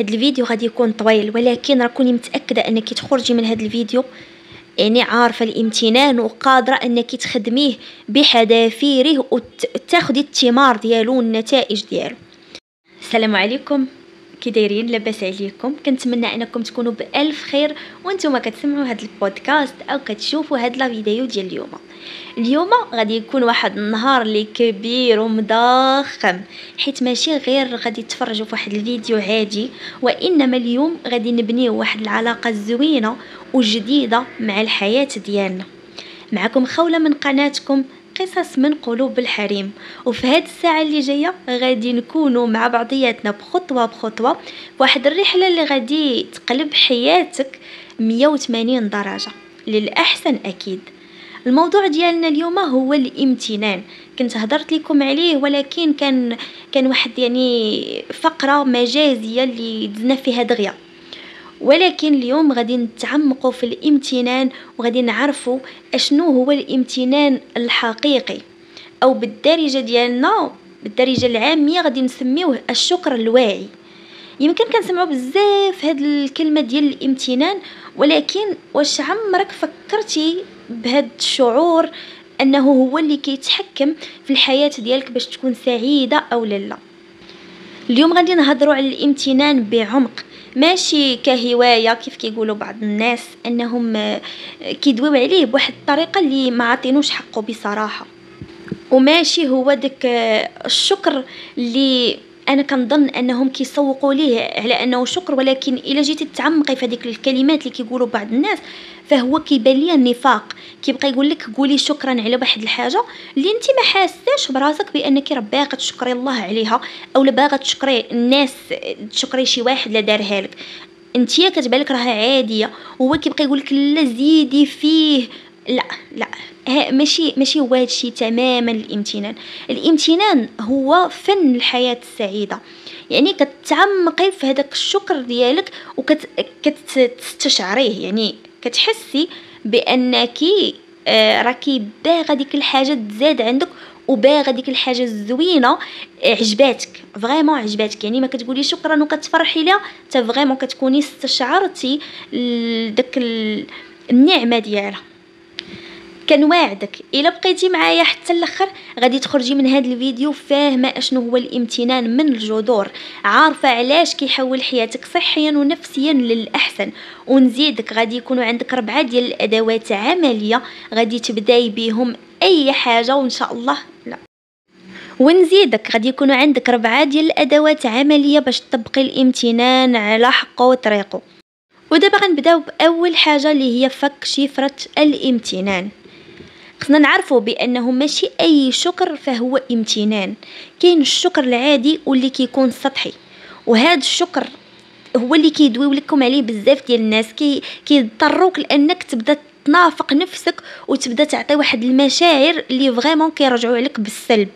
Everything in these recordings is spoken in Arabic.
هاد الفيديو غادي يكون طويل، ولكن راكوني متاكده انك تخرجي من هاد الفيديو يعني عارفه الامتنان وقادره انك تخدميه بحذافيره وتاخدي الثمار ديالو والنتائج ديالو. السلام عليكم، كي دايرين؟ لاباس عليكم؟ كنتمنى انكم تكونوا بالف خير وانتم كتسمعوا هاد البودكاست او كتشوفوا هاد لا فيديو ديال اليوم غادي يكون واحد النهار اللي كبير ومضخم، حيت ماشي غير غادي تفرجوا في واحد الفيديو عادي، وانما اليوم غادي نبنيو واحد العلاقه زوينه وجديده مع الحياه ديالنا. معكم خوله من قناتكم قصص من قلوب الحريم، وفي هاد الساعه اللي جايه غادي نكونوا مع بعضياتنا بخطوه بخطوه واحد الرحله اللي غادي تقلب حياتك 180 درجه للاحسن اكيد. الموضوع ديالنا اليوم هو الامتنان. كنت هضرت لكم عليه، ولكن كان واحد يعني فقره مجازيه اللي دزنا فيها دغيا، ولكن اليوم غادي نتعمقوا في الامتنان وغادي نعرفوا اشنو هو الامتنان الحقيقي، او بالدارجه ديالنا بالدارجه العاميه غادي نسميوه الشكر الواعي. يمكن كنسمعوا بزاف هاد الكلمه ديال الامتنان، ولكن واش عمرك فكرتي بهاد الشعور انه هو اللي كيتحكم في الحياه ديالك باش تكون سعيده او لا؟ اليوم غادي نهضروا على الامتنان بعمق، ماشي كهوايه كيف كيقولوا بعض الناس انهم كيدويو عليه بواحد الطريقه اللي ما عطينوش حقه بصراحه، وماشي هو داك الشكر اللي انا كنظن انهم كيسوقوا ليه على انه شكر، ولكن الا جيتي تتعمقي في هذيك الكلمات اللي كيقولوا بعض الناس فهو كيبان ليا النفاق. كيبقى يقول لك قولي شكرا على واحد الحاجه اللي انت ما حاساش براسك بانك راه باغا تشكري الله عليها، او لا باغا تشكري الناس، تشكري شي واحد لا دارها لك، انتيا كتبان لك راها عاديه، وهو كيبقى يقول لك لا زيدي فيه. لا لا، ماشي هو هادشي تماما. الامتنان هو فن الحياة السعيدة، يعني كتعمقي في هذاك الشكر ديالك وكتستشعريه، يعني كتحسي بانك راكي باغا ديك الحاجه تزاد عندك، وباغا ديك الحاجه الزوينه عجباتك فريمون عجباتك، يعني ما كتقولي شكرا وكتفرحي لها حتى فريمون كتكوني استشعرتي داك النعمه ديالها. كنواعدك الا بقيتي معايا حتى الاخر غادي تخرجي من هذا الفيديو فاهمه اشنو هو الامتنان من الجذور، عارفه علاش كيحول حياتك صحيا ونفسيا للاحسن. ونزيدك غادي يكونوا عندك 4 ديال الادوات عمليه غادي تبداي بهم اي حاجه، وان شاء الله لا ونزيدك غادي يكونوا عندك 4 ديال الادوات عمليه باش تطبقي الامتنان على حقه وطريقه. ودابا غنبداو باول حاجه اللي هي فك شفره الامتنان. خصنا نعرفوا بانه ماشي اي شكر فهو امتنان. كاين الشكر العادي واللي كيكون سطحي، وهذا الشكر هو اللي كيدويو لكم عليه بزاف ديال الناس، كيضطروك لانك تبدا تنافق نفسك وتبدا تعطي واحد المشاعر اللي فريمون كيرجعوا عليك بالسلب.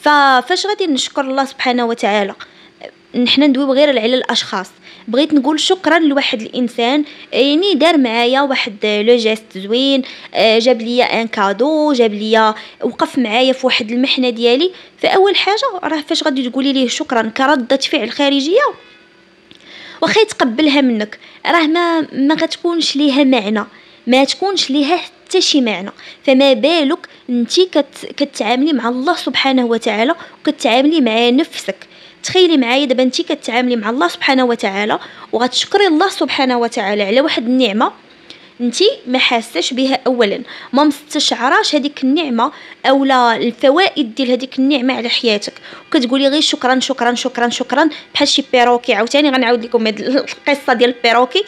فاش غادي نشكر الله سبحانه وتعالى؟ نحنا ندويو غير على الاشخاص. بغيت نقول شكرا لواحد الانسان يعني دار معايا واحد لو جيست زوين، جاب ليا ان كادو، جاب ليا وقف معايا في واحد المحنه ديالي. فاول حاجه راه فاش غادي تقولي ليه شكرا كرده فعل خارجيه واخا يتقبلها منك، راه ما غتكونش ليها معنى، ما تكونش ليها حتى شي معنى. فما بالك انتي كتعاملي مع الله سبحانه وتعالى وكتعاملي مع نفسك. تخيلي معايا دابا انتي كتعاملي مع الله سبحانه وتعالى وغتشكري الله سبحانه وتعالى على واحد النعمه انتي ما حاساش بها، اولا ما مستشعراش هذيك النعمه اولا الفوائد ديال هذيك النعمه على حياتك، وكتقولي غير شكرا شكرا شكرا شكرا بحال شي بيروكي. عاوتاني غنعاود لكم هذه القصه ديال البيروكي،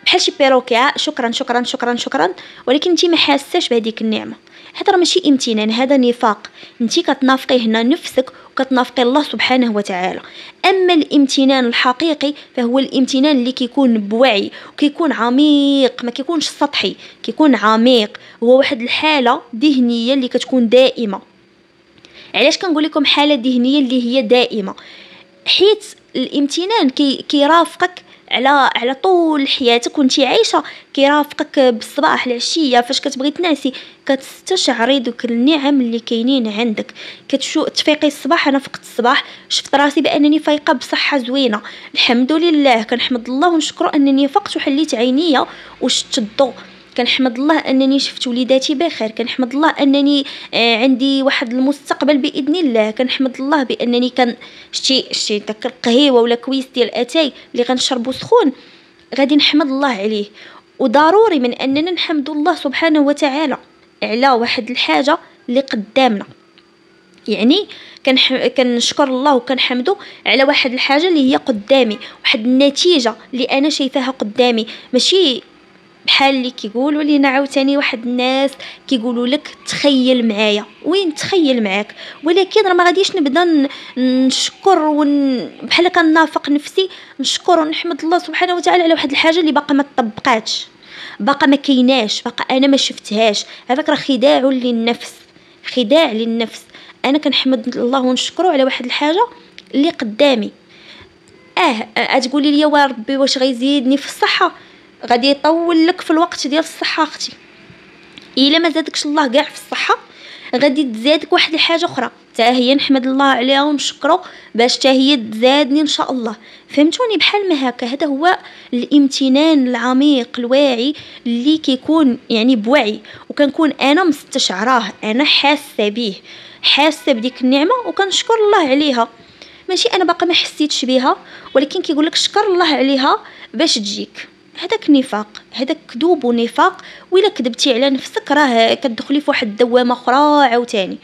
بحال شي بيروكي شكرا شكرا شكرا شكرا، ولكن انتي ما حاساش بهذيك النعمه. هذا ماشي امتنان، هذا نفاق. انتي كتنافقي هنا نفسك وكتنافقي الله سبحانه وتعالى. اما الامتنان الحقيقي فهو الامتنان اللي كيكون بوعي وكيكون عميق، ما كيكونش سطحي، كيكون عميق. هو واحد الحاله ذهنيه اللي كتكون دائمه. علاش كنقول لكم حاله ذهنيه اللي هي دائمه؟ حيت الامتنان كيرافقك على طول حياتك وانت عايشه كيرافقك بالصباح العشيه فاش كتبغي تنعسي، كتستشعري دوك النعم اللي كاينين عندك. تفيقي الصباح، انا فقت الصباح شفت راسي بانني فايقه بصحه زوينه، الحمد لله، كنحمد الله ونشكره انني فقت وحليت عينيا وشفت الضوء، كنحمد الله انني شفت وليداتي بخير، كنحمد الله انني عندي واحد المستقبل باذن الله، كنحمد الله بانني شتي داك القهيوه ولا كويس ديال اتاي اللي غنشربو سخون، غادي نحمد الله عليه. وضروري من اننا نحمد الله سبحانه وتعالى على واحد الحاجه اللي قدامنا، يعني كنشكر الله وكنحمده على واحد الحاجه اللي هي قدامي، واحد النتيجه اللي انا شايفاها قدامي، ماشي بحال اللي كيقولوا لينا عاوتاني واحد الناس كيقولوا لك تخيل معايا، وين تخيل معاك؟ ولكن راه ما غاديش نبدا نشكر بحال كنافق نفسي نشكر ونحمد الله سبحانه وتعالى على واحد الحاجه اللي باقا ما تطبقاتش، باقا ما كايناش، باقا انا ما شفتهاش. هذاك راه خداع للنفس، خداع للنفس. انا كنحمد الله ونشكره على واحد الحاجه اللي قدامي. تقولي لي وربي واش غيزيدني في الصحه؟ غادي يطول لك في الوقت ديال الصحه اختي، الا ما زادكش الله كاع في الصحه غادي تزادك واحد الحاجه اخرى حتى هي نحمد الله عليها ونشكره باش حتى هي تزادني ان شاء الله. فهمتوني؟ بحال ما هكا، هذا هو الامتنان العميق الواعي اللي كيكون يعني بوعي، وكنكون انا مستشعراه، انا حاسه به، حاسه بديك النعمه وكنشكر الله عليها. ماشي انا باقا ما حسيتش بها، ولكن كيقول لك شكر الله عليها باش تجيك. هذاك نفاق، هذاك كذوب ونفاق، وإلا كذبتي على نفسك راه كتدخلي في واحد الدوامه اخرى عاوتاني.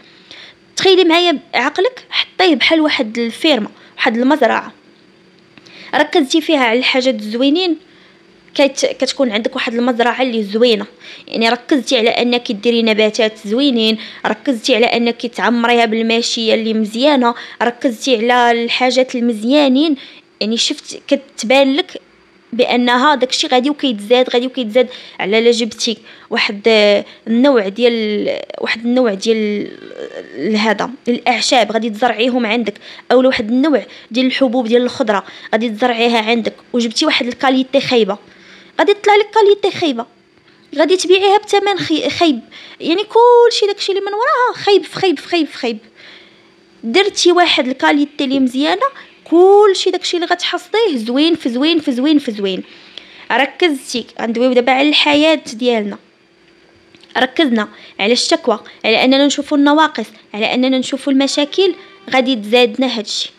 تخيلي معايا عقلك حطيه بحال واحد الفيرما، واحد المزرعه، ركزتي فيها على الحاجات الزوينين، كتكون عندك واحد المزرعه اللي زوينه، يعني ركزتي على انك ديري نباتات زوينين، ركزتي على انك تعمريها بالماشيه اللي مزيانه، ركزتي على الحاجات المزيانين، يعني شفت كتبان لك بانها داكشي غادي وكيتزاد على لا جبتي واحد النوع ديال هذا الاعشاب غادي تزرعيهم عندك، او واحد النوع ديال الحبوب ديال الخضره غادي تزرعيها عندك، وجبتي واحد الكاليتي خايبه غادي تطلع لك كاليتي خايبه، غادي تبيعيها بثمن خايب، يعني كلشي داكشي اللي من وراها خايب في خايب في خايب في خايب. درتي واحد الكاليتي اللي مزيانه، كلشي داكشي اللي غتحصديه زوين في زوين في زوين في زوين. ركزتي، غندويو دابا على الحياه ديالنا، ركزنا على الشكوى، على اننا نشوفوا النواقص، على اننا نشوفوا المشاكل، غادي تزادنا هادشي.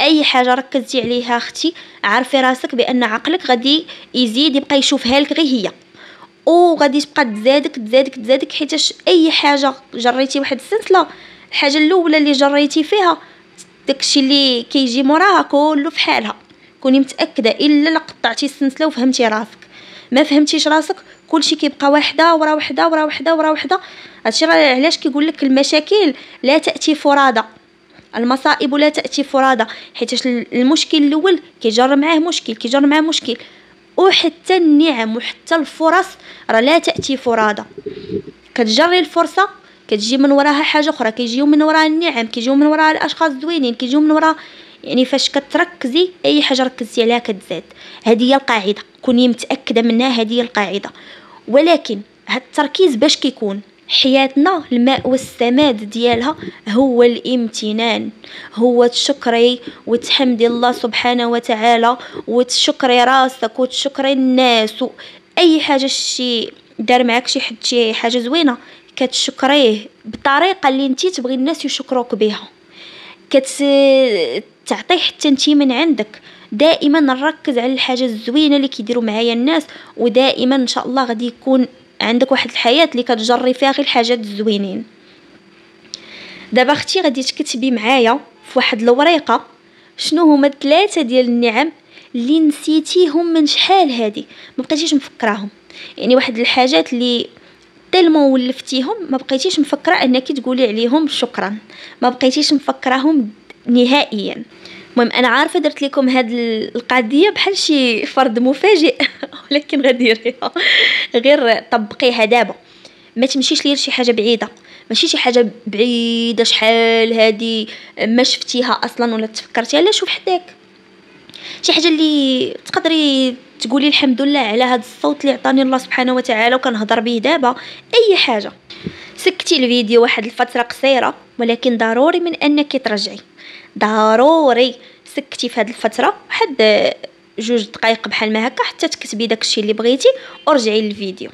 اي حاجه ركزتي عليها اختي عارفي راسك بان عقلك غادي يزيد يبقى يشوفها لك غير هي، وغادي تبقى تزادك حيتاش اي حاجه جريتي واحد السلسله، الحاجه الاولى اللي جريتي فيها داكشي اللي كيجي موراها كله في حالها. كوني متاكده الا لقطعتي السلسله وفهمتي راسك، ما فهمتيش راسك كلشي كيبقى واحده ورا وحده ورا وحده ورا وحده. هادشي راه علاش كيقول لك المشاكل لا تاتي فرادى، المصائب لا تاتي فرادى، حيت المشكل الاول كيجر معاه مشكل كيجر معاه مشكل، وحتى النعم وحتى الفرص راه لا تاتي فرادى. كتجري الفرصه كتجي من وراها حاجه اخرى، كيجيو من وراها النعم، كيجيو من وراها الاشخاص الزوينين، كيجيو من وراها، يعني فاش كتركزي اي حاجه ركزتي عليها كتزاد. هذه هي القاعده، كوني متاكده منها، هذه هي القاعده. ولكن هاد التركيز باش كيكون حياتنا الماء والسماد ديالها هو الامتنان، هو تشكري وتحمدي الله سبحانه وتعالى وتشكري راسك وتشكري الناس، اي حاجه شي دار معاك شي حد شي حاجه زوينه كتشكريه بطريقه اللي انتي تبغي الناس يشكروك بها، تعطيه حتى انتي من عندك. دائما نركز على الحاجه الزوينه اللي كيديروا معايا الناس، ودائما ان شاء الله غادي يكون عندك واحد الحياه اللي كتجري فيها غير الحاجات الزوينين. دابا اختي غادي تكتبي معايا في واحد الوريقه شنو هما 3 ديال النعم اللي نسيتيهم من شحال هادي، ما بقيتيش مفكراهم، يعني واحد الحاجات اللي تلمو ولفتيهم ما بقيتيش مفكره انك تقولي عليهم شكرا، ما بقيتيش مفكراهم نهائيا. المهم انا عارفه درت لكم هاد القضيه بحال شي فرد مفاجئ ولكن غديريها، غير طبقيها دابا، ما تمشيش ليا شي حاجه بعيده، ماشي شي حاجه بعيده شحال هادي ما شفتيها اصلا ولا تفكرتيها، لا شوف حداك شي حاجه اللي تقدري تقولي الحمد لله على هذا الصوت اللي عطاني الله سبحانه وتعالى وكنهضر به دابا. اي حاجه. سكتي الفيديو واحد الفتره قصيره، ولكن ضروري من انك ترجعي، ضروري سكتي في هذه الفتره واحد 2 دقائق بحال ما هكا حتى تكتبي داكشي اللي بغيتي ورجعي للفيديو.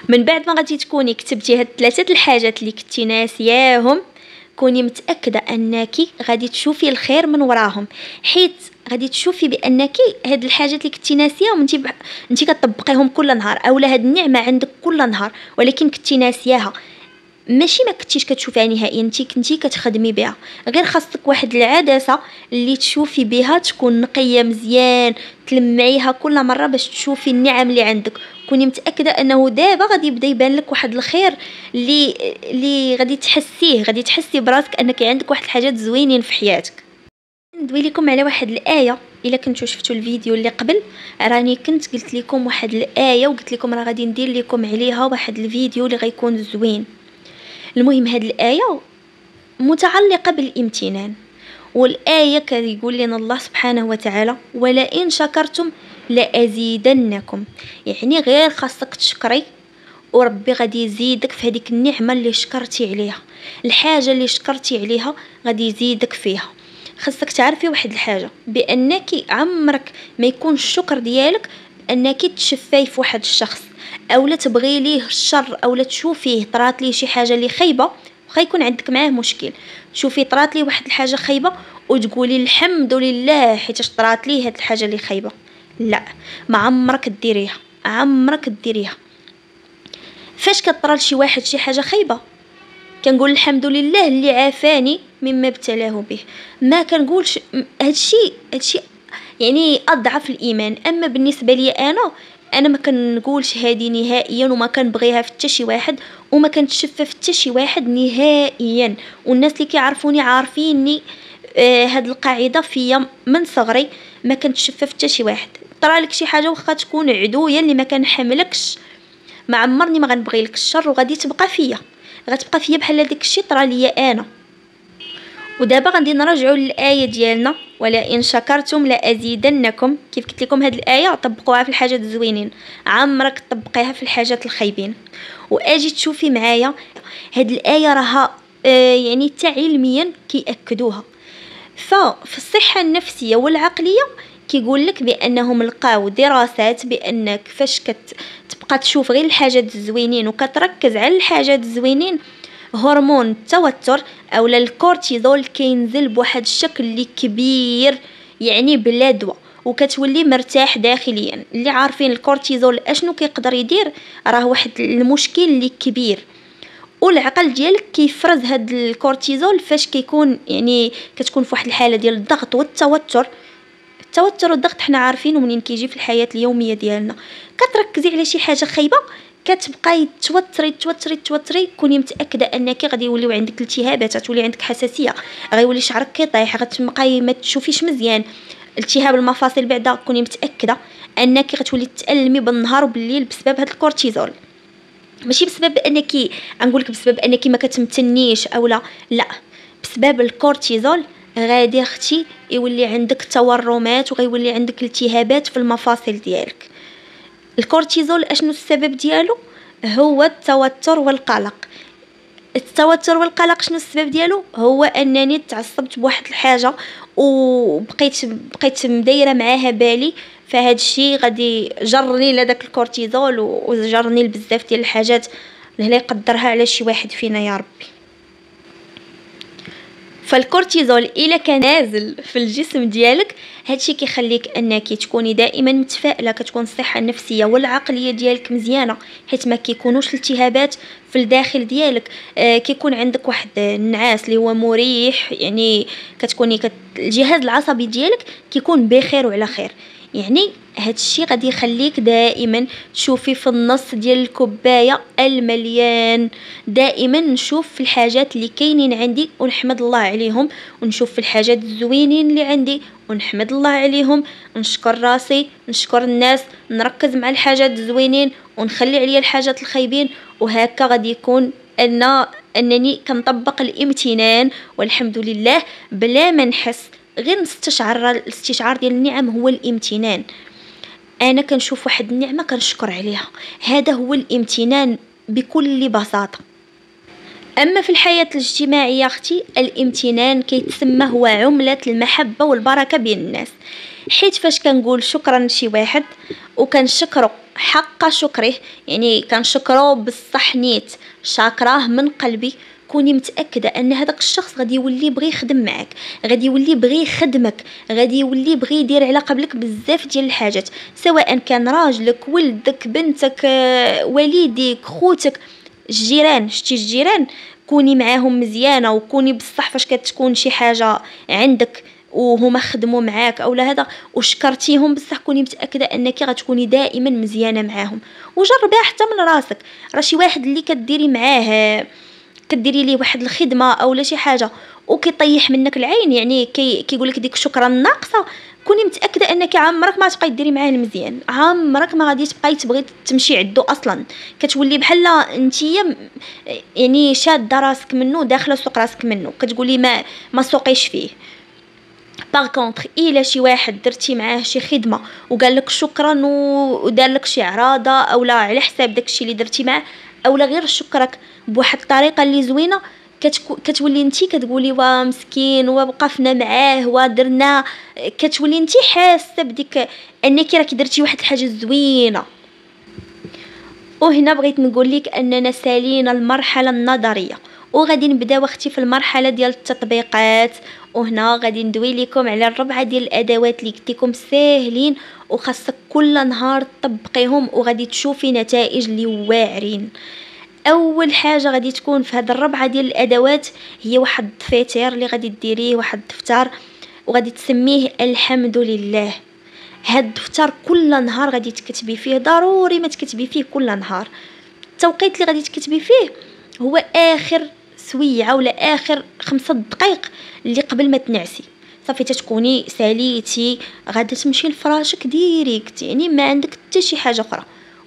من بعد ما غادي تكوني كتبتي هاد 3 الحاجات اللي كنتي ناسياهم، كوني متاكده انك غادي تشوفي الخير من وراهم، حيت غادي تشوفي بانك هاد الحاجات اللي كنتي ناسياهم انت كتطبقيهم كل نهار، اولا هاد النعمه عندك كل نهار ولكن كنتي ناسياها، ماشي ما كنتيش كتشوفيها نهائيا، انت كنتي كتخدمي بها، غير خاصك واحد العدسه اللي تشوفي بها تكون نقيه مزيان، تلمعيها كل مره باش تشوفي النعم اللي عندك. كوني متاكده انه دابا غادي يبدا يبان لك واحد الخير اللي غادي تحسي براسك انك عندك واحد الحاجات زوينين في حياتك. ندوي لكم على واحد الايه، الا كنتو شفتوا الفيديو اللي قبل راني كنت قلت لكم واحد الايه وقلت لكم راه غادي ندير لكم عليها واحد الفيديو اللي غيكون زوين. المهم هاد الآية متعلقة بالامتنان، والآية كيقول لنا الله سبحانه وتعالى ولئن شكرتم لأزيدنكم، يعني غير خاصك تشكري وربي غادي يزيدك في هذيك النعمة اللي شكرتي عليها، الحاجة اللي شكرتي عليها غادي يزيدك فيها. خاصك تعرفي واحد الحاجة، بأنك عمرك ما يكون الشكر ديالك أنك تشفاي في واحد الشخص اولا تبغي ليه الشر اولا تشوفيه طرات ليه شي حاجه اللي خايبه، وخيكون عندك معاه مشكل، تشوفي طرات ليه واحد الحاجه خايبه وتقولي الحمد لله حيت طرات ليه هاد الحاجه اللي خايبه، لا ما عمرك ديريها، عمرك ديريها. فاش كطرى لشي واحد شي حاجه خايبه كنقول الحمد لله اللي عافاني مما ابتلاه به، ما كنقولش هادشي يعني اضعف الايمان. اما بالنسبه لي انا ما كنقولش هذه نهائيا، وما كنبغيها في حتى شي واحد، وما كنتشفى في حتى شي واحد نهائيا، والناس اللي كيعرفوني عارفيني هاد القاعده فيا من صغري، ما كنتشفى في حتى شي واحد. طرا لك شي حاجه واخا تكون عدويه اللي ما كنحملكش، ما عمرني ما غنبغي لك الشر وغادي تبقى فيا، غتبقى فيا بحال داك الشيء طرا ليا انا. ودابا غادي نرجعوا للايه ديالنا ولئن شكرتم لازيدنكم. كيف قلت لكم هاد الايه طبقوها في الحاجات الزوينين، عمرك تطبقيها في الحاجات الخايبين. واجي تشوفي معايا هاد الايه راها يعني حتى علميا كيأكدوها. ففي الصحه النفسيه والعقليه كيقول لك بانهم لقاو دراسات بانك فاش كتبقى تشوف غير الحاجات الزوينين وكتركز على الحاجات الزوينين، هرمون التوتر اولا الكورتيزول كينزل بواحد الشكل اللي كبير، يعني بلا دواء، وكتولي مرتاح داخليا. اللي عارفين الكورتيزول اشنو كيقدر يدير، راه واحد المشكل اللي كبير، والعقل ديالك كيفرز هاد الكورتيزول فاش كيكون يعني كتكون في واحد الحاله ديال الضغط والتوتر. التوتر والضغط حنا عارفينه منين كيجي في الحياه اليوميه ديالنا، كتركزي على شي حاجه خايبه كتبقاي توتري، كوني متاكده انك غادي يوليو عندك التهابات، غتولي عندك حساسيه، غيولي شعرك كيطيح، غتبقاي ما تشوفيش مزيان، التهاب المفاصل بعدا كوني متاكده انك غتولي تألمي بالنهار وبالليل بسبب هذا الكورتيزول. ماشي بسبب انك غنقولك بسبب انك ما كتمتنيش او لا، بسبب الكورتيزول غادي اختي يولي عندك تورمات وغيولي عندك التهابات في المفاصل ديالك. الكورتيزول اشنو السبب ديالو؟ هو التوتر والقلق. التوتر والقلق شنو السبب ديالو؟ هو انني تعصبت بواحد الحاجه وبقيت مدايره معاها بالي، فهاد الشيء غادي جرني لداك الكورتيزول وجرني لبزاف ديال الحاجات اللي لا يقدرها على شي واحد فينا يا ربي. فالكورتيزول الا كان نازل في الجسم ديالك هادشي كيخليك انك تكوني دائما متفائله، كتكون الصحه النفسيه والعقليه ديالك مزيانه، حيت ما كيكونوش التهابات في الداخل ديالك. كيكون عندك واحد النعاس اللي هو مريح، يعني كتكوني الجهاز العصبي ديالك كيكون بخير وعلى خير. يعني هاد الشيء غادي يخليك دائما تشوفي في النص ديال الكوبايه المليان، دائما نشوف في الحاجات اللي كاينين عندي ونحمد الله عليهم، ونشوف في الحاجات الزوينين اللي عندي ونحمد الله عليهم، نشكر راسي، نشكر الناس، نركز مع الحاجات الزوينين ونخلي عليا الحاجات الخايبين. وهكا غادي يكون انني كنطبق الامتنان والحمد لله بلا ما نحس، غير الاستشعار ديال النعم هو الامتنان. انا كنشوف واحد النعمه كنشكر عليها، هذا هو الامتنان بكل بساطه. اما في الحياه الاجتماعيه اختي، الامتنان كيتسمى هو عمله المحبه والبركه بين الناس، حيت فاش كنقول شكرا لشي واحد وكنشكره حق شكره، يعني كنشكره بصح نيت شاكراه من قلبي، كوني متاكده ان هذاك الشخص غادي يولي بغي يخدم معك، غادي يولي بغي يخدمك، غادي يولي بغي يدير علاقه بلك بزاف ديال الحاجات، سواء كان راجلك، ولدك، بنتك، والديك، خوتك، الجيران. شتي الجيران كوني معاهم مزيانه، وكوني بصح فاش كتكون شي حاجه عندك وهما خدموا معاك اولا هذا وشكرتيهم بصح، كوني متاكده انك غتكوني دائما مزيانه معاهم. وجربيها حتى من راسك، راه شي واحد اللي كديري معاه كديري ليه واحد الخدمه اولا شي حاجه وكيطيح منك العين، يعني كيقول لك ديك شكرا ناقصه، كوني متاكده انك عمرك ما تبقاي ديري معاه المزيان، عمرك ما غادي تبقاي تبغي تمشي عندو اصلا، كتولي بحال انتيا يعني شاده راسك منه، داخله سوق راسك منه، كتقولي ما سوقيش فيه. باغ كونطخ الا شي واحد درتي معاه شي خدمه وقال لك شكرا ودار لك شي عراضه اولا على حساب داكشي اللي درتي معاه، اولا غير شكرك بواحد الطريقه اللي زوينه، كتولي انتي كتقولي وا مسكين ووقفنا معاه ودرنا، كتولي انتي حاسه بديك انك راكي درتي واحد الحاجه زوينه. وهنا بغيت نقول لك اننا سالينا المرحله النظريه وغادي نبداو اختي في المرحله ديال التطبيقات. وهنا غادي ندوي لكم على الربعه ديال الادوات اللي قلت لكم ساهلين وخاصك كل نهار تطبقيهم وغادي تشوفي نتائج اللي واعرين. اول حاجه غادي تكون في هذه الربعه ديال الادوات هي واحد الدفتر اللي غادي ديريه، واحد الدفتر وغادي تسميه الحمد لله. هاد الدفتر كل نهار غادي تكتبي فيه، ضروري ما تكتبي فيه كل نهار. التوقيت اللي غادي تكتبي فيه هو اخر سويعه ولا اخر 5 دقائق اللي قبل ما تنعسي، صافي تتكوني ساليتي غادا تمشي لفراشك ديريكت، يعني ما عندك حتى شي حاجه اخرى،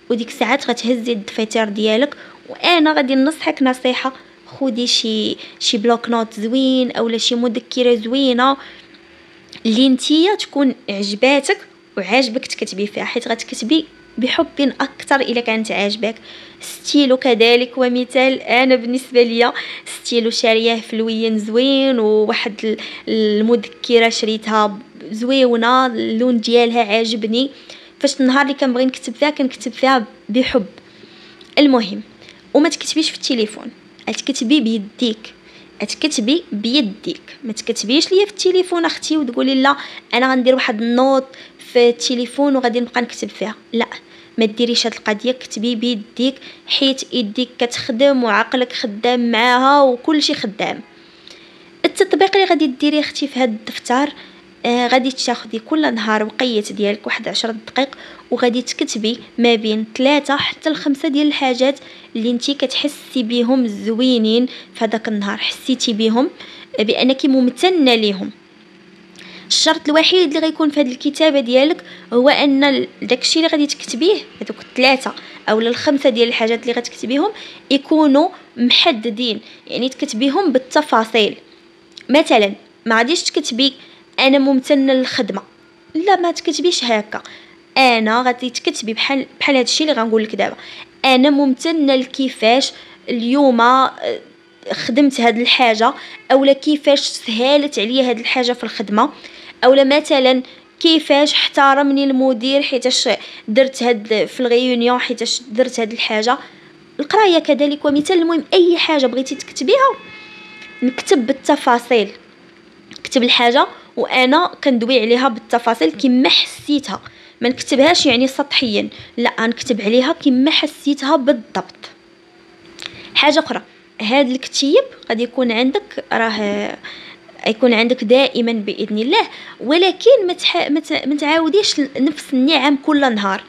وديك الساعات غتهزي الدفتر ديالك. وانا غادي ننصحك نصيحه، خدي شي بلوك نوت زوين اولا شي مذكره زوينه اللي نتيا تكون عجباتك وعاجبك تكتبي فيها، حيت غتكتبي بحب اكثر الا كانت عاجبك. ستيلو كذلك ومثال، انا بالنسبه ليا ستيلو شارياه في لوين زوين، وواحد المذكره شريتها زويونه، اللون ديالها عاجبني، فاش النهار اللي كنبغي نكتب فيها كنكتب فيها بحب. المهم وما تكتبيش في التليفون، تكتبي بيديك، تكتبي بيديك، ما تكتبيش ليا في التليفون اختي وتقولي لا انا غندير واحد النوت في التليفون وغادي نبقى نكتب فيها، لا ما ديريش هاد القضيه، كتبي بيديك حيت يديك كتخدم وعقلك خدام معاها وكل شيء خدام. التطبيق اللي غادي ديريه اختي في هاد الدفتر غادي تاخدي كل نهار وقيت ديالك واحد 10 دقائق وغادي تكتبي ما بين 3 حتى ل5 ديال الحاجات اللي انتي كتحسي بهم زوينين في هذاك النهار، حسيتي بهم بانك ممتنه ليهم. الشرط الوحيد اللي غيكون في هذه الكتابه ديالك هو ان داكشي اللي غادي تكتبيه، هذوك 3 اولا 5 ديال الحاجات اللي غتكتبيهم يكونوا محددين، يعني تكتبيهم بالتفاصيل. مثلا ما غاديش تكتبي انا ممتنه للخدمه، لا ما تكتبيش هكا، انا غادي تكتبي بحال هذا الشيء اللي غنقول لك دابا، انا ممتنه لكيفاش اليوم خدمت هاد الحاجه، اولا كيفاش سهلت عليا هاد الحاجه في الخدمه، اولا مثلا كيفاش احترمني المدير حيتاش درت هاد في الغيونيون، حيتاش درت هاد الحاجه. القرايه كذلك ومثال. المهم اي حاجه بغيتي تكتبيها نكتب بالتفاصيل، كتب الحاجه وانا كندوي عليها بالتفاصيل كما حسيتها، ما نكتبهاش يعني سطحيا، لا نكتب عليها كما حسيتها بالضبط. حاجه اخرى، هذا الكتيب غادي يكون عندك، راه يكون عندك دائما باذن الله، ولكن ما تعاوديش نفس النعم كل نهار.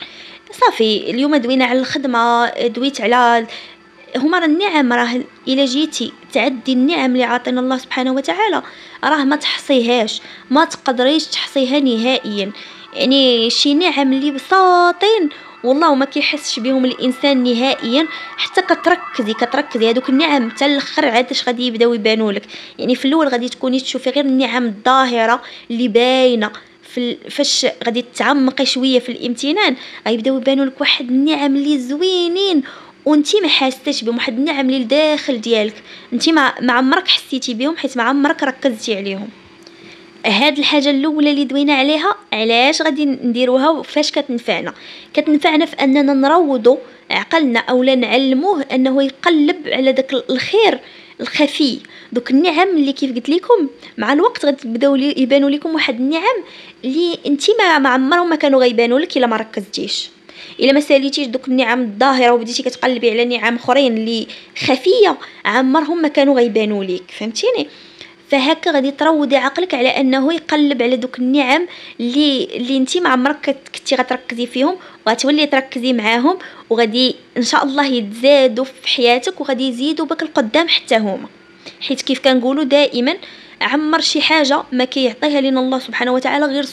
صافي اليوم دوينا على الخدمه، دويت على هما النعم، راه الا جيتي تعدي النعم اللي عطينا الله سبحانه وتعالى راه ما تحصيهاش، ما تقدريش تحصيها نهائيا، يعني شي نعم اللي بساطين والله ما كيحسش بهم الانسان نهائيا، حتى كتركزي هذوك النعم حتى الاخر عاد اش غادي يبداو يبانوا لك. يعني في الاول غادي تكوني تشوفي غير النعم الظاهره اللي باينه، فاش غادي تعمقي شويه في الامتنان غيبداو يبانوا لك واحد النعم اللي زوينين وانتي ما حاستش بهم، واحد النعم اللي لداخل ديالك انتي ما عمرك حسيتي بهم حيت ما عمرك ركزتي عليهم. هاد الحاجه الاولى اللي دوينا عليها علاش غادي نديروها وفاش كتنفعنا في اننا نروضوا عقلنا اولا نعلموه انه يقلب على داك الخير الخفي. دوك النعم اللي كيف قلت لكم مع الوقت غتبداو يبانوا لكم واحد النعم اللي انتي ما عمرهم ما كانوا غيبانوا لك الا ما ركزتيش، الا ما ساليتيش دوك النعم الظاهره وبديتي كتقلبي على نعم اخرين اللي خفيه عمرهم ما كانوا غيبانوا لك، فهمتيني؟ فهكا غادي تروضي عقلك على انه يقلب على دوك النعم اللي انتي ما عمرك كنتي غتركزي فيهم، وغتولي تركزي معاهم، وغادي ان شاء الله يتزادوا في حياتك وغادي يزيدوا بك القدام حتى هما. حيت كيف كنقولوا دائما عمر شي حاجه ما كيعطيها لنا الله سبحانه وتعالى غير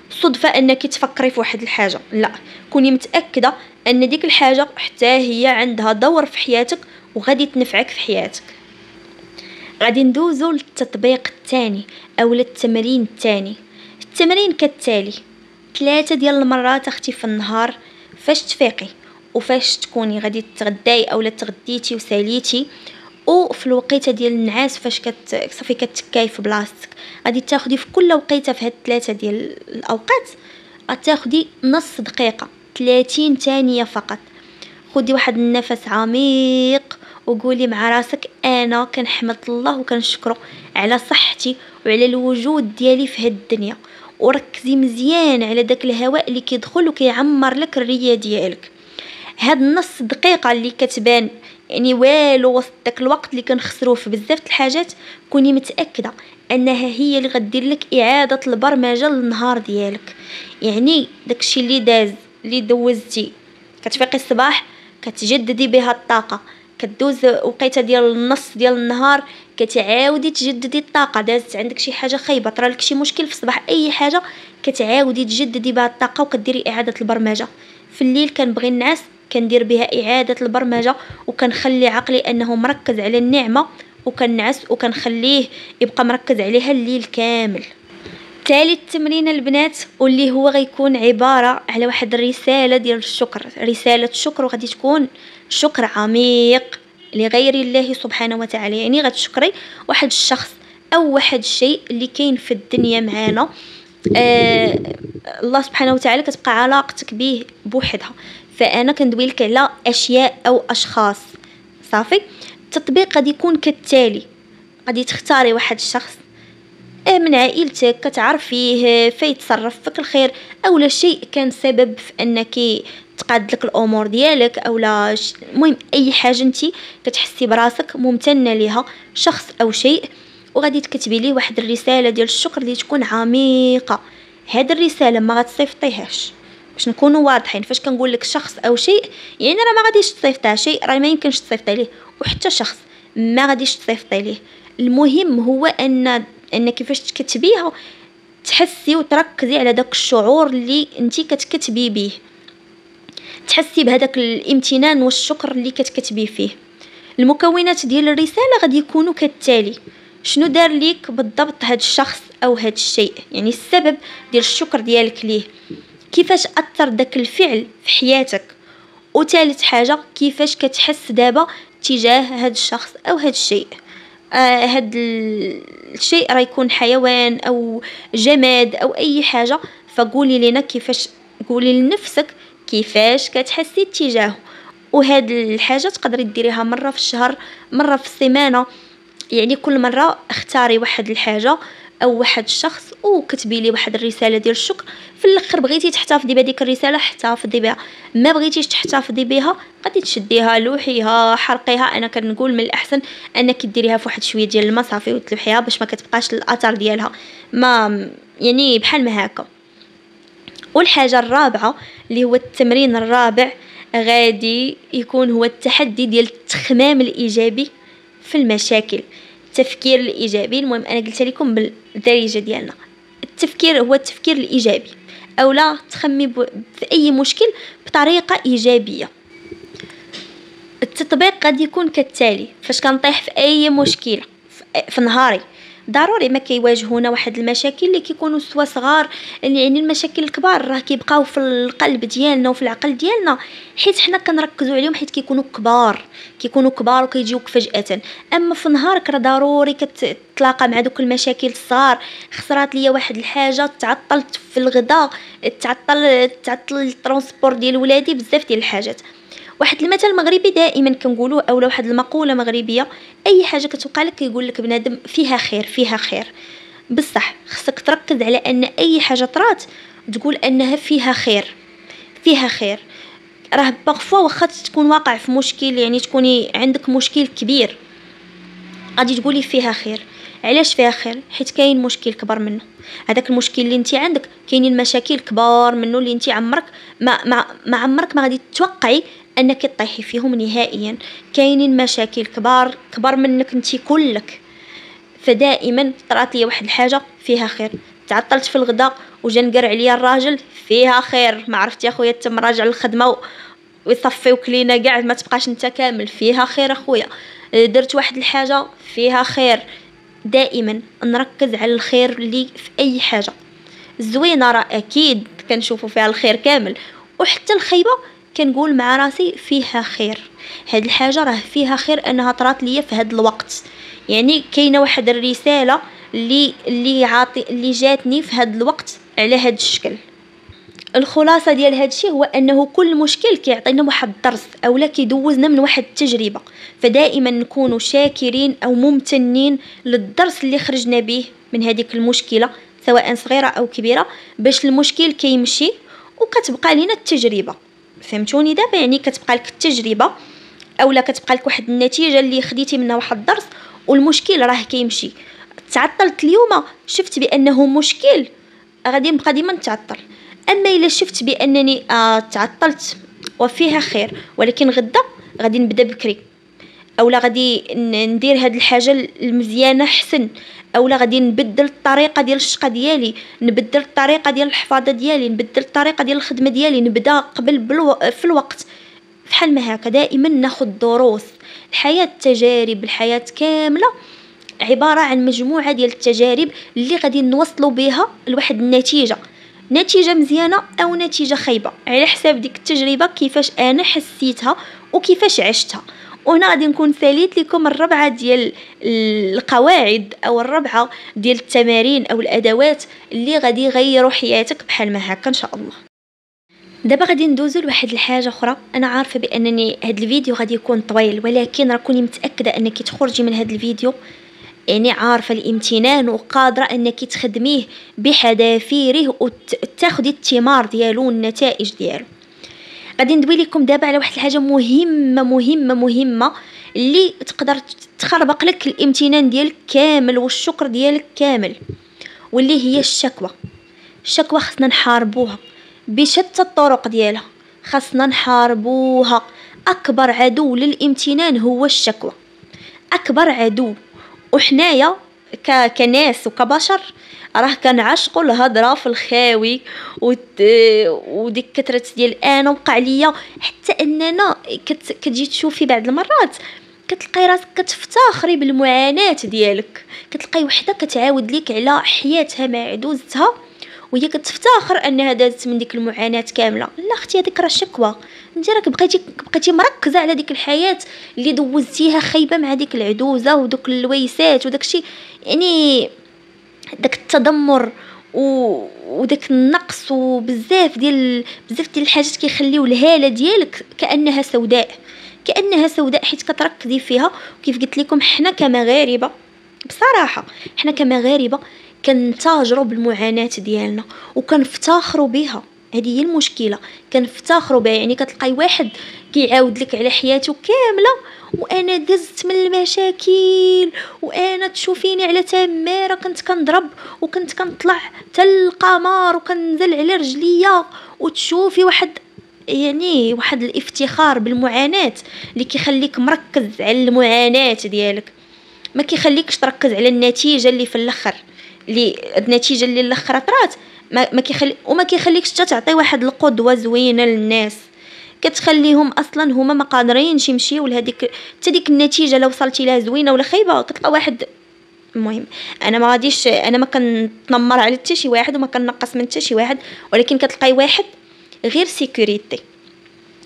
صدفه انك تفكري في واحد الحاجه، لا، كوني متاكده ان ديك الحاجه حتى هي عندها دور في حياتك وغادي تنفعك في حياتك. غادي ندوزو للتطبيق الثاني او للتمرين الثاني. التمرين كالتالي: 3 ديال المرات اختي في النهار فاش تفيقي وفاش تكوني غادي تغداي اولا تغديتي وساليتي، وفي الوقيته ديال النعاس فاش صافي كتكاي في بلاصتك. غادي تاخدي في كل وقيته في هاد 3 ديال الاوقات غتاخدي نص دقيقه 30 ثانيه فقط. خدي واحد النفس عميق وقولي مع راسك: انا كنحمد الله وكنشكره على صحتي وعلى الوجود ديالي في هاد الدنيا. وركزي مزيان على داك الهواء اللي كيدخل وكيعمر لك الريه ديالك. هاد النص دقيقه اللي كتبان يعني والو وسط داك الوقت اللي كنخسروه في بزاف الحاجات، كوني متاكده انها هي اللي غدير لك اعاده البرمجه للنهار ديالك. يعني داكشي اللي اللي دوزتي كتفيقي الصباح كتجددي بها الطاقه، كدوز وقيته ديال النص ديال النهار كتعاودي تجددي الطاقه، دازت عندك شي حاجه خايبه، طرالك شي مشكل في الصباح، اي حاجه كتعاودي تجددي بها الطاقه وكديري اعاده البرمجه. في الليل كنبغي النعاس كندير بها اعاده البرمجه وكنخلي عقلي انه مركز على النعمه وكنعس وكنخليه يبقى مركز عليها الليل كامل. ثالث تمرين البنات واللي هو غيكون عباره على واحد الرساله ديال الشكر، رساله شكر، وغادي تكون شكر عميق لغير الله سبحانه وتعالى. يعني غتشكري واحد الشخص او واحد الشيء اللي كاين في الدنيا معانا، الله سبحانه وتعالى كتبقى علاقتك به بوحدها. فانا كندوي لك على اشياء او اشخاص. صافي، التطبيق غادي يكون كالتالي: غادي تختاري واحد الشخص من عائلتك كتعرفيه فيتصرف فيك الخير اولا شيء كان سبب في انك تقاد لك الامور ديالك اولا المهم اي حاجه انت كتحسي براسك ممتنه ليها، شخص او شيء، وغادي تكتبي ليه واحد الرساله ديال الشكر اللي تكون عميقه. هاد الرساله ما غتصيفطيهاش، باش نكونوا واضحين، فاش كنقول لك شخص او شيء يعني راه ما غاديش تصيفطها، شيء راه ما يمكنش تصيفطي ليه، وحتى شخص ما غاديش تصيفطي ليه. المهم هو ان كيفاش تكتبيها تحسي وتركزي على داك الشعور اللي انتي كتكتبي به، تحسي بهذاك الامتنان والشكر اللي كتكتبي فيه. المكونات ديال الرساله غادي يكونوا كالتالي: شنو دار ليك بالضبط هاد الشخص او هاد الشيء، يعني السبب ديال الشكر ديالك ليه، كيفاش اثر داك الفعل في حياتك، وثالث حاجه كيفاش كتحس دابا تجاه هاد الشخص او هاد الشيء. هاد الشيء راه يكون حيوان او جماد او اي حاجه، فقولي لنا كيفاش، قولي لنفسك كيفاش كتحسي تجاهه. وهاد الحاجه تقدري ديريها مره في الشهر، مره في السيمانه، يعني كل مره اختاري واحد الحاجه او واحد الشخص وكتبي لي واحد الرساله ديال الشكر. في الاخر بغيتي تحتفظي بهذيك الرساله احتفظي بها، ما بغيتيش تحتفظي بها غادي تشديها لوحيها حرقيها. انا كنقول من الاحسن انك ديريها في واحد شويه ديال الماء صافي وتلوحيها باش ما كتبقاش الاثر ديالها ما يعني بحال ما هكا. والحاجه الرابعه اللي هو التمرين الرابع غادي يكون هو التحدي ديال التخمام الايجابي في المشاكل، التفكير الايجابي. المهم انا قلت لكم بالدارجه ديالنا، التفكير هو التفكير الايجابي. اولا تخمي في اي مشكل بطريقه ايجابيه. التطبيق غادي يكون كالتالي: فاش كنطيح في اي مشكله في نهاري، ضروري ما كيواجهونا واحد المشاكل اللي كيكونوا سوا صغار، يعني المشاكل الكبار راه كيبقاو في القلب ديالنا وفي العقل ديالنا حيت حنا كنركزوا عليهم حيت كيكونوا كبار وكيجيوك فجأة. اما في نهارك راه ضروري كتلاقى مع دوك المشاكل الصغار. خسرات ليا واحد الحاجه، تعطلت في الغداء، تعطل الترونسبور ديال ولادي، بزاف ديال الحاجات. واحد المثل مغربي دائما كنقولوه، اولا واحد المقوله مغربيه: اي حاجه كتوقع لك كيقول لك بنادم فيها خير، فيها خير. بصح خصك تركز على ان اي حاجه طرات تقول انها فيها خير، فيها خير. راه بارفوا واخا تكون واقع في مشكل، يعني تكوني عندك مشكل كبير، غادي تقولي فيها خير. علاش فيها خير؟ حيت كاين مشكل كبر منه. هذاك المشكل اللي انت عندك كاينين مشاكل كبار منه اللي انت عمرك ما عمرك ما غادي تتوقعي انك تطيحي فيهم نهائيا. كاينين مشاكل كبار منك انت كلك. فدائما طرات لي واحد الحاجه فيها خير. تعطلت في الغداء وجا نقر عليا الراجل، فيها خير. ما عرفتي اخويا تم راجع للخدمه ويصفيوك لينا كاع، ما تبقاش انت كامل، فيها خير اخويا. درت واحد الحاجه فيها خير. دائما نركز على الخير اللي في اي حاجه. الزوينه راه اكيد كنشوفوا فيها الخير كامل، وحتى الخيبه كنقول مع راسي فيها خير. هاد الحاجه راه فيها خير انها طرات ليا في هاد الوقت، يعني كاينه واحد الرساله اللي جاتني في هاد الوقت على هاد الشكل. الخلاصه ديال هاد الشيء هو انه كل مشكل كيعطينا واحد الدرس اولا كيدوزنا من واحد التجربه. فدائما نكونوا شاكرين او ممتنين للدرس اللي خرجنا به من هذيك المشكله، سواء صغيره او كبيره، باش المشكل كيمشي وكتبقى لينا التجربه. فهمتوني دابا؟ يعني كتبقى لك التجربه اولا كتبقى لك واحد النتيجه اللي خديتي منها واحد الدرس، والمشكل راه كيمشي. تعطلت اليوم، شفت بانه مشكل، غادي نبقى ديما نتعطل. اما الا شفت بانني تعطلت وفيها خير، ولكن غدا غادي نبدا بكري، اولا غادي ندير هاد الحاجه المزيانه حسن، اولا غادي نبدل الطريقه ديال الشقه ديالي، نبدل الطريقه ديال الحفاظه ديالي، نبدل الطريقه ديال الخدمه ديالي، نبدا قبل في الوقت. بحال ما هكا دائما ناخذ دروس. الحياه تجارب، الحياه كامله عباره عن مجموعه ديال التجارب اللي غادي نوصلوا بها لواحد النتيجه، نتيجه مزيانه او نتيجه خايبه، على حساب ديك التجربه كيفاش انا حسيتها وكيفاش عشتها. وهنا غادي نكون ساليت لكم الربعه ديال القواعد او الربعه ديال التمارين او الادوات اللي غادي يغيروا حياتك بحال ما هكا ان شاء الله. دابا غادي ندوزو لواحد الحاجه اخرى. انا عارفه بانني هذا الفيديو غادي يكون طويل، ولكن راكوني متاكده انك تخرجي من هذا الفيديو يعني عارفه الامتنان وقادره انك تخدميه بحذافيره وتاخدي الثمار ديالو والنتائج ديالو. غادي ندوي لكم دابا على واحد الحاجه مهمه مهمه مهمه اللي تقدر تخربق لك الامتنان ديالك كامل والشكر ديالك كامل، واللي هي الشكوى. الشكوى خصنا نحاربوها بشتى الطرق ديالها، خصنا نحاربوها. اكبر عدو للامتنان هو الشكوى، اكبر عدو. وحنايا كناس وكبشر راه كنعشقوا الهضره في الخاوي وديك كثره ديال انا وقع ليا، حتى اننا كتجي تشوفي بعض المرات كتلقاي راسك كتفتخري بالمعاناه ديالك، كتلقاي وحده كتعاود ليك على حياتها مع عدوزتها وهي كتفتخر انها دازت من ديك المعاناه كامله. لا اختي، هذيك راه شكوى. انت راك بقيتي مركزه على ديك الحياه اللي دوزتيها خايبه مع ديك العدوزه ودوك اللويسات وداك الشيء، يعني داك التدمر وداك النقص وبزاف ديال الحاجات كيخليو الهاله ديالك كانها سوداء، حيت كتركزي فيها. وكيف قلت لكم حنا كمغاربه، بصراحه حنا كمغاربه كنتاجروا بالمعاناه ديالنا وكنفتخروا بها. هذه هي المشكله، كنفتخروا بها. يعني كتلقاي واحد كيعاود لك على حياته كامله، وانا دزت من المشاكل، وانا تشوفيني على تماره كنت كنضرب وكنت كنطلع حتى القمر وكنزل على رجليا، وتشوفي واحد الافتخار بالمعاناه اللي كيخليك مركز على المعاناه ديالك، ما كيخليكش تركز على النتيجه اللي في الاخر. النتيجه اللي الاخر طرات ما كيخليكش حتى تعطي واحد القدوه زوينه للناس، كتخليهم اصلا هما ما قادرينش يمشيو لهذيك حتى ديك النتيجه لو وصلتي لها زوينه ولا خايبه. كتلقى واحد، المهم انا ما غاديش، انا ما كنتنمر على حتى شي واحد وما كنقص من حتى شي واحد، ولكن كتلقاي واحد غير سيكوريتي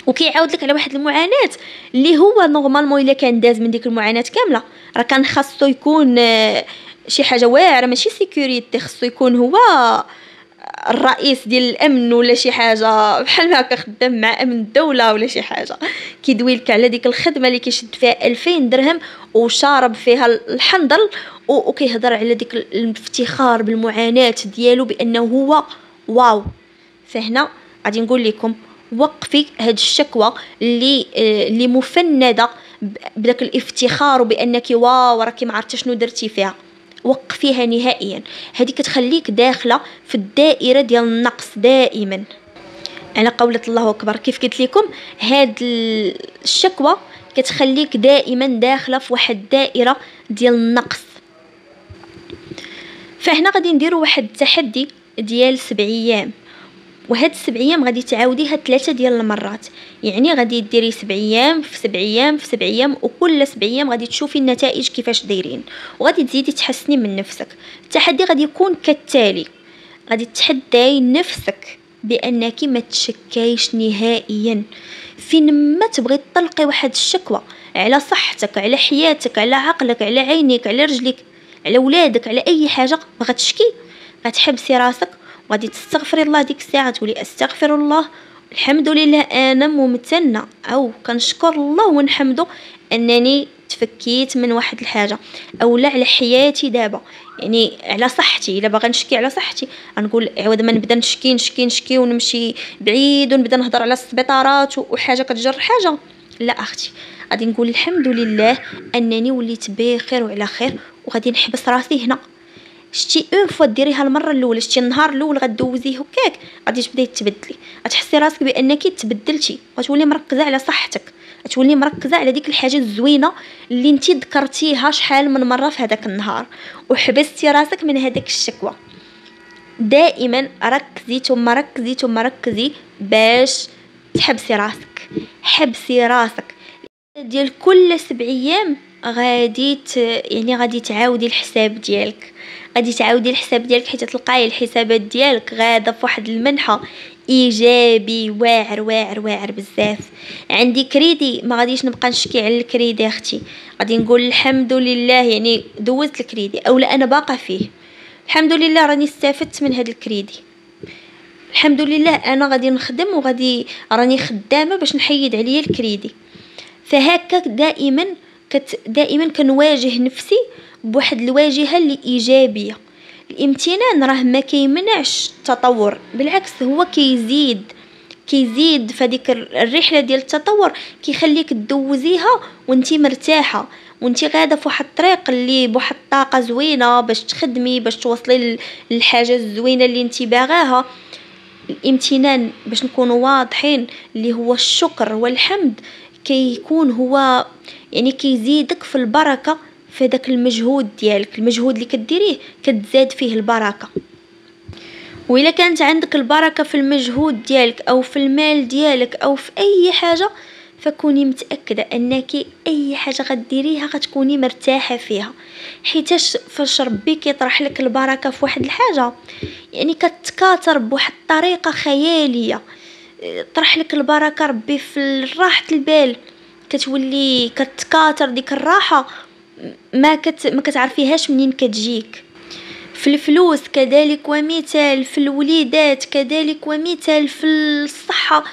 وكيعاود لك على واحد المعاناه اللي هو نورمالمون الا كان داز من ديك المعاناه كامله راه كان خاصو يكون شي حاجه واعره، ماشي سيكوريتي، خاصو يكون هو الرئيس ديال الامن ولا شي حاجه بحال هكا، خدام مع امن الدوله ولا شي حاجه، كيدوي لك على ديك الخدمه اللي كيشد فيها 2000 درهم وشارب فيها الحنظل وكيهضر على ديك الافتخار بالمعاناه ديالو بانه هو واو. فهنا غادي نقول لكم وقفي هاد الشكوى اللي مفنده بداك الافتخار وبانك واو راكي ما عرفتي شنو درتي فيها، وقفيها نهائيا. هذه كتخليك داخله في الدائره ديال النقص دائما، على قولة الله اكبر. كيف قلت لكم هاد الشكوى كتخليك دائما داخله في واحد الدائره ديال النقص. فهنا غادي نديروا واحد التحدي ديال 7 ايام، وهاد 7 ايام غادي تعاوديها 3 ديال المرات، يعني غادي ديري 7 ايام في 7 ايام في 7 ايام، وكل 7 ايام غادي تشوفي النتائج كيفاش دايرين، وغادي تزيدي تحسني من نفسك. التحدي غادي يكون كالتالي: غادي تحداي نفسك بانك ما تشكايش نهائيا، فين ما تبغي تطلقي واحد الشكوى على صحتك، على حياتك، على عقلك، على عينيك، على رجلك، على ولادك، على اي حاجه بغا تشكي، غتحبسي راسك وغادي تستغفري الله ديك الساعه، تقولي استغفر الله، الحمد لله انا ممتنه او كنشكر الله ونحمده انني تفكيت من واحد الحاجه، او لا على حياتي دابا، يعني على صحتي. الا باغا نشكي على صحتي غنقول عوض ما نبدا نشكي ونمشي بعيد ونبدا نهضر على السبيطارات وحاجه كتجر حاجه، لا اختي، غادي نقول الحمد لله انني وليت بخير وعلى خير، وغادي نحبس راسي هنا. شتي اون فوا ديريها المره الاولى، شتي النهار الاول غدوزيه هكاك غادي تبداي تبدلي، غتحسي راسك بانك تبدلتي، غتولي مركزه على صحتك، غتولي مركزه على ديك الحاجه الزوينه اللي انت ذكرتيها شحال من مره في هذاك النهار، وحبستي راسك من هذاك الشكوى. دائما ركزي ثم ركزي ثم ركزي باش تحبسي راسك، حبسي راسك ديال كل 7 ايام غادي يعني غادي تعاودي الحساب ديالك، غادي تعاودي الحساب ديالك حيت تلقاي الحسابات ديالك غاده في واحد المنحى ايجابي واعر واعر واعر بزاف. عندي كريدي ما غاديش نبقى نشكي على الكريدي اختي، غادي نقول الحمد لله، يعني دوزت الكريدي او لا انا باقا فيه، الحمد لله راني استفدت من هذا الكريدي، الحمد لله انا غادي نخدم وغادي راني خدامه باش نحيد عليا الكريدي. فهكا دائما كنواجه نفسي بواحد الواجهه اللي ايجابيه. الامتنان راه ما كيمنعش التطور، بالعكس هو كيزيد فديك الرحله ديال التطور، كيخليك تدوزيها وانتي مرتاحه وانتي غاده في واحد الطريق اللي بواحد الطاقه زوينه باش تخدمي، باش توصلي للحاجه الزوينه اللي انتي باغاها. الامتنان باش نكونوا واضحين اللي هو الشكر والحمد كيكون هو يعني كيزيدك في البركه في داك المجهود ديالك، المجهود اللي كديريه كتزاد فيه البركه. وإلا كانت عندك البركه في المجهود ديالك او في المال ديالك او في اي حاجه، فكوني متاكده انك اي حاجه غديريها غتكوني مرتاحه فيها، حيتاش فاش ربي كيطرح لك البركه في واحد الحاجه يعني كتكاثر بواحد الطريقه خياليه. طرح لك البركه ربي في راحه البال، كتولي كتكاثر ديك الراحه ما كتعرفيهاش منين كتجيك. في الفلوس كذلك ومثال، في الوليدات كذلك ومثال، في الصحه،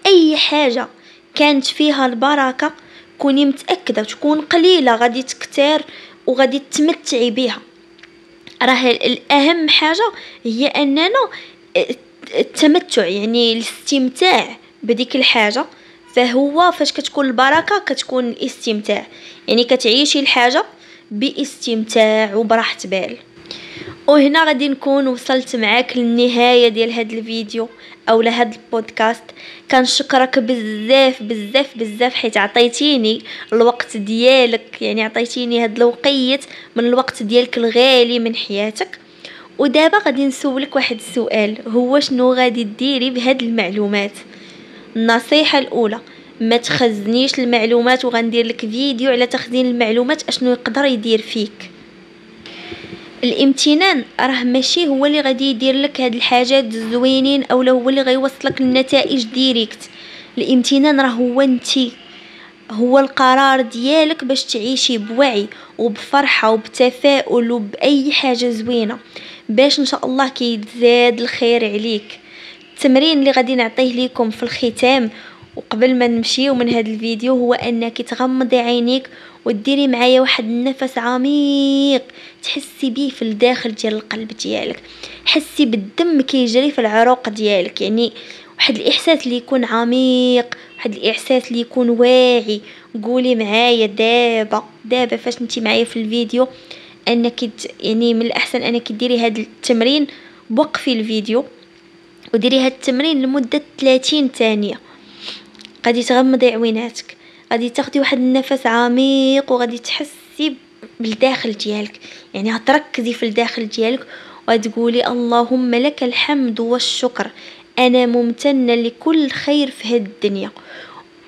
اي حاجه كانت فيها البركه كوني متاكده تكون قليله غادي تكثر وغادي تمتعي بها. راه الاهم حاجه هي اننا التمتع، يعني الاستمتاع بديك الحاجه، فهو فاش كتكون البركه كتكون الاستمتاع، يعني كتعيشي الحاجه باستمتاع وبراحه بال. وهنا غادي نكون وصلت معاك للنهايه ديال هذا الفيديو او لهذا البودكاست. كنشكرك بزاف بزاف بزاف حيت عطيتيني الوقت ديالك، يعني عطيتيني هذا الوقيت من الوقت ديالك الغالي من حياتك. ودابا غادي نسولك واحد السؤال، هو شنو غادي ديري بهاد المعلومات؟ النصيحة الأولى، ما تخزنيش المعلومات، وغندير لك فيديو على تخزين المعلومات اشنو يقدر يدير فيك. الامتنان راه ماشي هو اللي غادي يدير لك هاد الحاجات الزوينين او هو اللي غيوصلك للنتائج ديريكت. الامتنان راه هو انتي، هو القرار ديالك باش تعيشي بوعي وبفرحة وبتفاؤل وبأي حاجة زوينة، باش ان شاء الله كيتزاد الخير عليك. التمرين اللي غادي نعطيه لكم في الختام وقبل ما نمشيو من هذا الفيديو هو انك تغمضي عينيك وديري معايا واحد النفس عميق، تحسي بيه في الداخل ديال القلب ديالك، حسي بالدم كيجري في العروق ديالك، يعني واحد الاحساس اللي يكون عميق، واحد الاحساس اللي يكون واعي. قولي معايا دابا فاش انتي معايا في الفيديو انك يعني من الاحسن انك ديري هذا التمرين، بوقفي الفيديو وديري هاد التمرين لمدة 30 ثانية. غادي تغمضي عويناتك، غادي تاخدي واحد النفس عميق وغادي تحسي بالداخل ديالك، يعني غتركزي في الداخل ديالك وتقولي اللهم لك الحمد والشكر، انا ممتنة لكل خير في هاد الدنيا،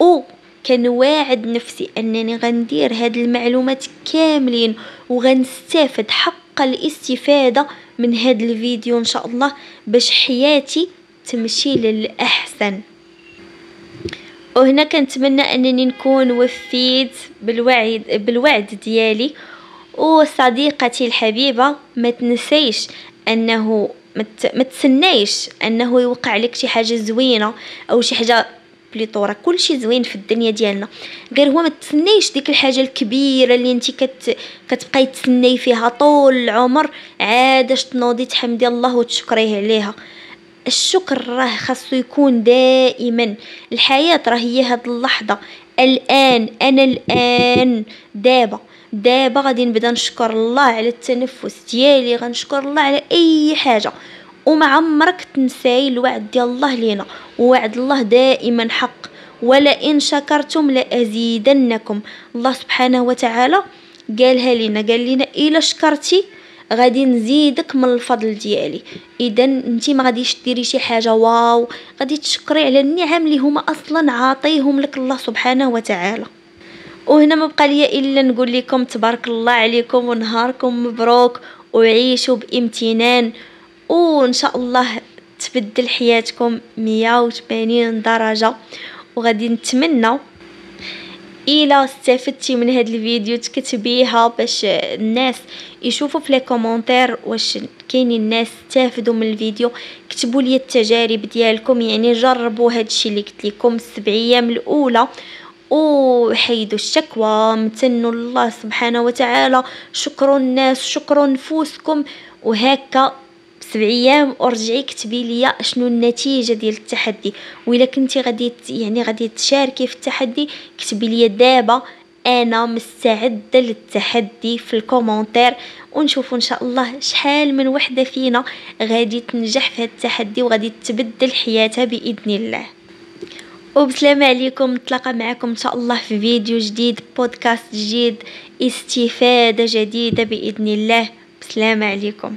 او كنواعد نفسي انني غندير هاد المعلومات كاملين وغنستافد حق الاستفادة من هاد الفيديو ان شاء الله باش حياتي تمشي للأحسن. وهنا كنتمنى انني نكون وفيت بالوعد ديالي. وصديقتي الحبيبة ما تنسيش انه ما تسنيش انه يوقع لك شي حاجة زوينة او شي حاجة بليطو، راه كلشي زوين في الدنيا ديالنا، غير هو ما تسنيش ديك الحاجه الكبيره اللي انت كتبقاي تسني فيها طول العمر عاد تنوضي تحمدي الله وتشكريه عليها. الشكر راه خاصو يكون دائما، الحياه راه هي هاد اللحظه الان، انا الان دابا غادي نبدا نشكر الله على التنفس ديالي، غنشكر الله على اي حاجه. وما عمرك تنساي الوعد ديال الله لينا، ووعد الله دائما حق، ولئن شكرتم لأزيدنكم. الله سبحانه وتعالى قالها لنا، قال لنا إلا شكرتي غادي نزيدك من الفضل ديالي. اذا انتي ما غاديش ديري شي حاجه واو، غادي تشكري على النعم اللي هما اصلا عاطيهم لك الله سبحانه وتعالى. وهنا ما بقى لي الا نقول لكم تبارك الله عليكم ونهاركم مبروك، وعيشوا بامتنان، وان شاء الله تبدل حياتكم 180 درجة. وغادي نتمنى الى استفدتي من هذا الفيديو تكتبيها باش الناس يشوفوا في لي كومونتير واش كاينين الناس استافدوا من الفيديو. كتبوا لي التجارب ديالكم، يعني جربوا هذا الشيء اللي قلت لكم 7 ايام الاولى وحيدوا الشكوى، امتنوا الله سبحانه وتعالى، شكروا الناس، شكروا نفوسكم، وهكا 7 ايام ورجعي كتبي لي شنو النتيجه ديال التحدي. وإلا كنتي غادي تشاركي في التحدي كتبي لي دابا انا مستعده للتحدي في الكومونتير، ونشوفوا ان شاء الله شحال من وحده فينا غادي تنجح في هذا التحدي وغادي تبدل حياتها باذن الله. وبسلامة عليكم، نتلاقى معكم ان شاء الله في فيديو جديد، بودكاست جديد، استفادة جديدة بإذن الله. بسلامة عليكم.